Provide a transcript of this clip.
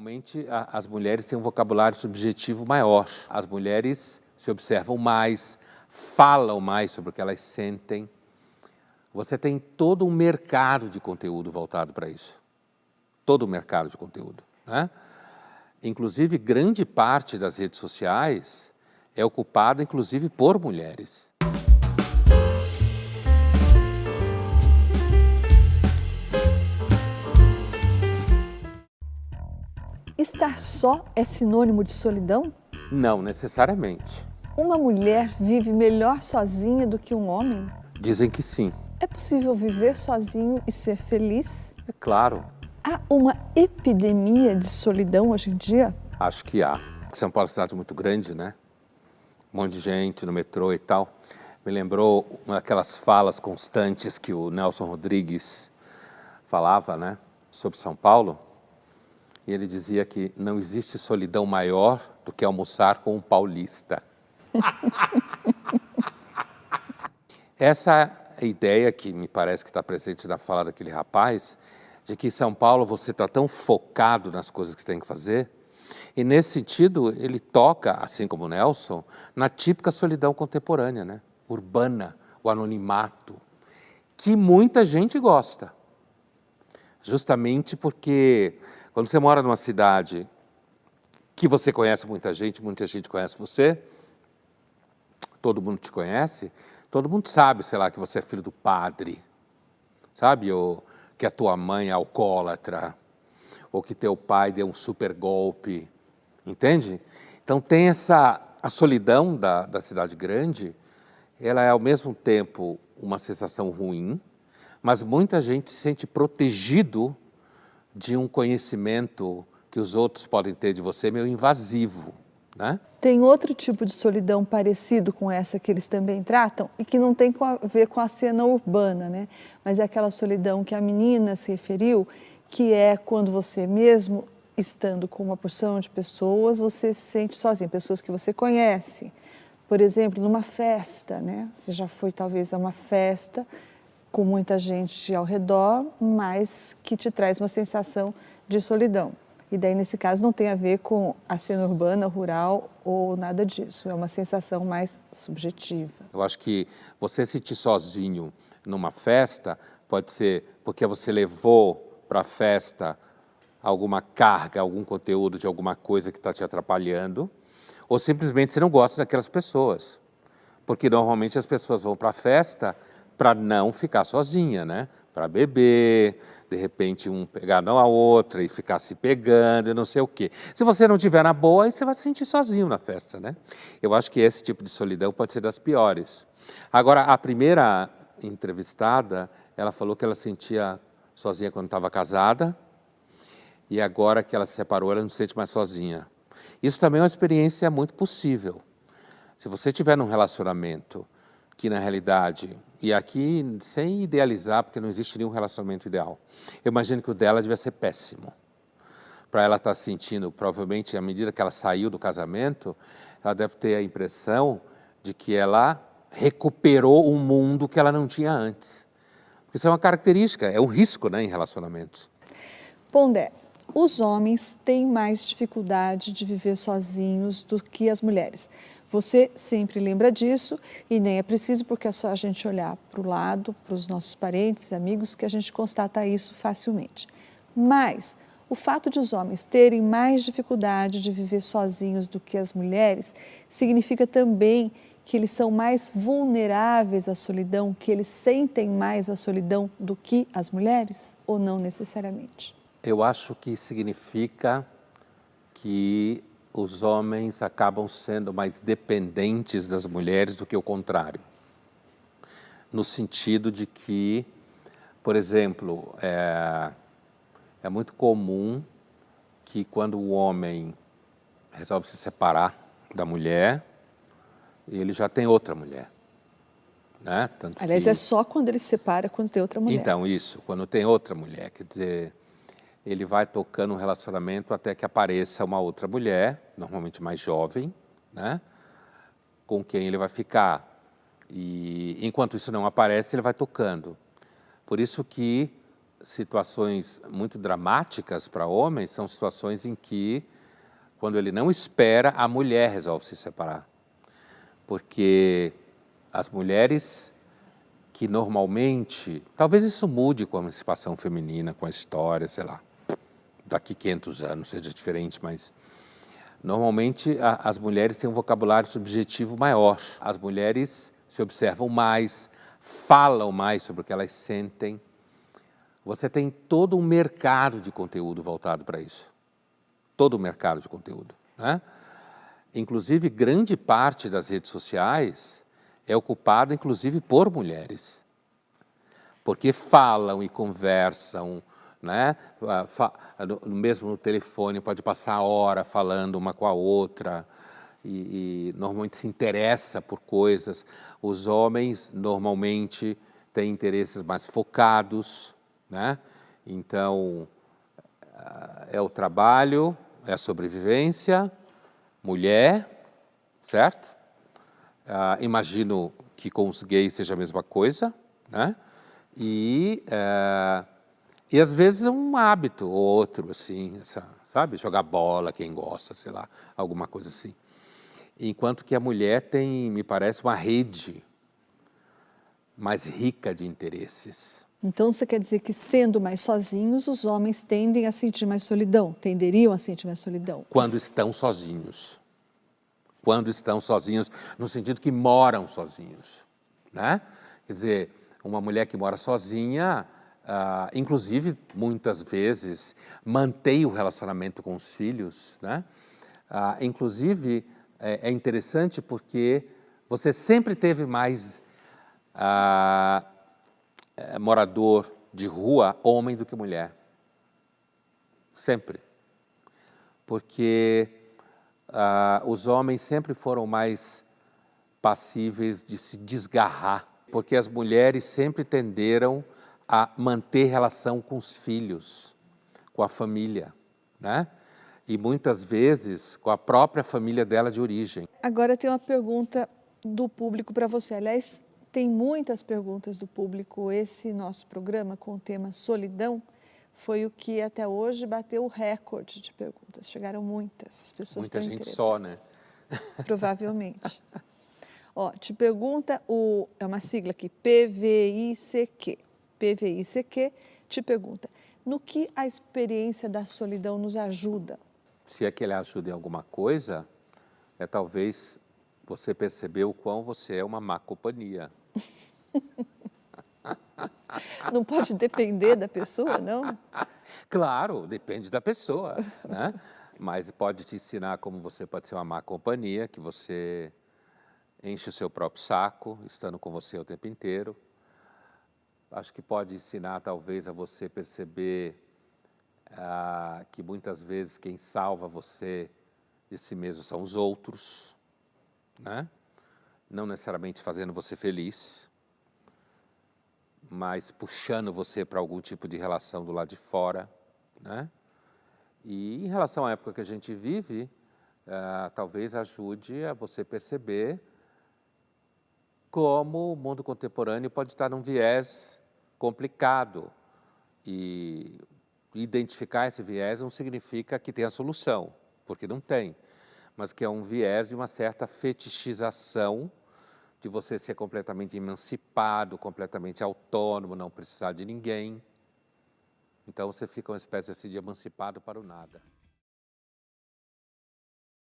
Normalmente, as mulheres têm um vocabulário subjetivo maior. As mulheres se observam mais, falam mais sobre o que elas sentem. Você tem todo um mercado de conteúdo voltado para isso. Todo o mercado de conteúdo, né? Inclusive, grande parte das redes sociais é ocupada, inclusive, por mulheres. Estar só é sinônimo de solidão? Não necessariamente. Uma mulher vive melhor sozinha do que um homem? Dizem que sim. É possível viver sozinho e ser feliz? É claro. Há uma epidemia de solidão hoje em dia? Acho que há. São Paulo é uma cidade muito grande, né? Um monte de gente no metrô e tal. Me lembrou uma daquelas falas constantes que o Nelson Rodrigues falava, né? Sobre São Paulo. E ele dizia que não existe solidão maior do que almoçar com um paulista. Essa é a ideia que me parece que está presente na fala daquele rapaz, de que em São Paulo você está tão focado nas coisas que você tem que fazer, e nesse sentido ele toca, assim como o Nelson, na típica solidão contemporânea, né? Urbana, o anonimato, que muita gente gosta. Justamente porque quando você mora numa cidade que você conhece muita gente conhece você, todo mundo te conhece, todo mundo sabe, sei lá, que você é filho do padre, sabe? Ou que a tua mãe é alcoólatra, ou que teu pai deu um super golpe, entende? Então tem a solidão da cidade grande, ela é ao mesmo tempo uma sensação ruim, mas muita gente se sente protegido de um conhecimento que os outros podem ter de você meio invasivo, né? Tem outro tipo de solidão parecido com essa que eles também tratam e que não tem a ver com a cena urbana, né? Mas é aquela solidão que a menina se referiu, que é quando você mesmo, estando com uma porção de pessoas, você se sente sozinho, pessoas que você conhece. Por exemplo, numa festa, né? Você já foi talvez a uma festa com muita gente ao redor, mas que te traz uma sensação de solidão. E daí, nesse caso, não tem a ver com a cena urbana, rural ou nada disso. É uma sensação mais subjetiva. Eu acho que você se sentir sozinho numa festa pode ser porque você levou para a festa alguma carga, algum conteúdo de alguma coisa que está te atrapalhando, ou simplesmente você não gosta daquelas pessoas. Porque normalmente as pessoas vão para a festa para não ficar sozinha, né? Para beber, de repente um pegar não a outra e ficar se pegando e não sei o quê. Se você não estiver na boa, aí você vai se sentir sozinho na festa, né? Eu acho que esse tipo de solidão pode ser das piores. Agora, a primeira entrevistada, ela falou que ela se sentia sozinha quando estava casada e agora que ela se separou, ela não se sente mais sozinha. Isso também é uma experiência muito possível. Se você estiver num relacionamento que, na realidade, e aqui sem idealizar, porque não existe nenhum relacionamento ideal, eu imagino que o dela devia ser péssimo. Para ela estar sentindo, provavelmente, à medida que ela saiu do casamento, ela deve ter a impressão de que ela recuperou um mundo que ela não tinha antes. Porque isso é uma característica, é um risco, né, em relacionamentos. Pondé, os homens têm mais dificuldade de viver sozinhos do que as mulheres. Você sempre lembra disso e nem é preciso, porque é só a gente olhar para o lado, para os nossos parentes, amigos, que a gente constata isso facilmente. Mas o fato de os homens terem mais dificuldade de viver sozinhos do que as mulheres significa também que eles são mais vulneráveis à solidão, que eles sentem mais a solidão do que as mulheres, ou não necessariamente? Eu acho que significa que os homens acabam sendo mais dependentes das mulheres do que o contrário. No sentido de que, por exemplo, é muito comum que quando o homem resolve se separar da mulher, ele já tem outra mulher. Né? Tanto Aliás, que... é só quando ele se separa, quando tem outra mulher. Então, isso, quando tem outra mulher, quer dizer, ele vai tocando um relacionamento até que apareça uma outra mulher, normalmente mais jovem, né? Com quem ele vai ficar. E enquanto isso não aparece, ele vai tocando. Por isso que situações muito dramáticas para homens são situações em que, quando ele não espera, a mulher resolve se separar. Porque as mulheres que normalmente, talvez isso mude com a emancipação feminina, com a história, sei lá, daqui 500 anos seja diferente, mas normalmente as mulheres têm um vocabulário subjetivo maior. As mulheres se observam mais, falam mais sobre o que elas sentem. Você tem todo um mercado de conteúdo voltado para isso. Todo o mercado de conteúdo, né? Inclusive, grande parte das redes sociais é ocupada, inclusive, por mulheres. Porque falam e conversam, né? Mesmo no telefone, pode passar a hora falando uma com a outra e normalmente se interessa por coisas. Os homens, normalmente, têm interesses mais focados, né? Então, é o trabalho, é a sobrevivência, mulher, certo? Imagino que com os gays seja a mesma coisa, né? E às vezes um hábito ou outro, assim, sabe? Jogar bola, quem gosta, sei lá, alguma coisa assim. Enquanto que a mulher tem, me parece, uma rede mais rica de interesses. Então, você quer dizer que, sendo mais sozinhos, os homens tendem a sentir mais solidão, tenderiam a sentir mais solidão? Quando estão sozinhos. Quando estão sozinhos, no sentido que moram sozinhos, né? Quer dizer, uma mulher que mora sozinha, inclusive, muitas vezes, mantém o relacionamento com os filhos, né? Inclusive, é interessante porque você sempre teve mais morador de rua, homem, do que mulher. Sempre. Porque os homens sempre foram mais passíveis de se desgarrar, porque as mulheres sempre tenderam a manter relação com os filhos, com a família, né? E muitas vezes com a própria família dela de origem. Agora tem uma pergunta do público para você. Aliás, tem muitas perguntas do público. Esse nosso programa com o tema solidão foi o que até hoje bateu o recorde de perguntas. Chegaram muitas, as pessoas Muita estão gente interessadas. só, né? Provavelmente. Ó, te pergunta, é uma sigla aqui, PVICQ. PVICQ te pergunta, no que a experiência da solidão nos ajuda? Se é que ele ajuda em alguma coisa, talvez você percebeu o quão você é uma má companhia. Não pode depender da pessoa, não? Claro, depende da pessoa, né? Mas pode te ensinar como você pode ser uma má companhia, que você enche o seu próprio saco, estando com você o tempo inteiro. Acho que pode ensinar, talvez, a você perceber que muitas vezes quem salva você de si mesmo são os outros, né? Não necessariamente fazendo você feliz, mas puxando você para algum tipo de relação do lado de fora, né? E em relação à época que a gente vive, talvez ajude a você perceber como o mundo contemporâneo pode estar num viés complicado. E identificar esse viés não significa que tem a solução, porque não tem, mas que é um viés de uma certa fetichização de você ser completamente emancipado, completamente autônomo, não precisar de ninguém. Então você fica uma espécie assim de emancipado para o nada.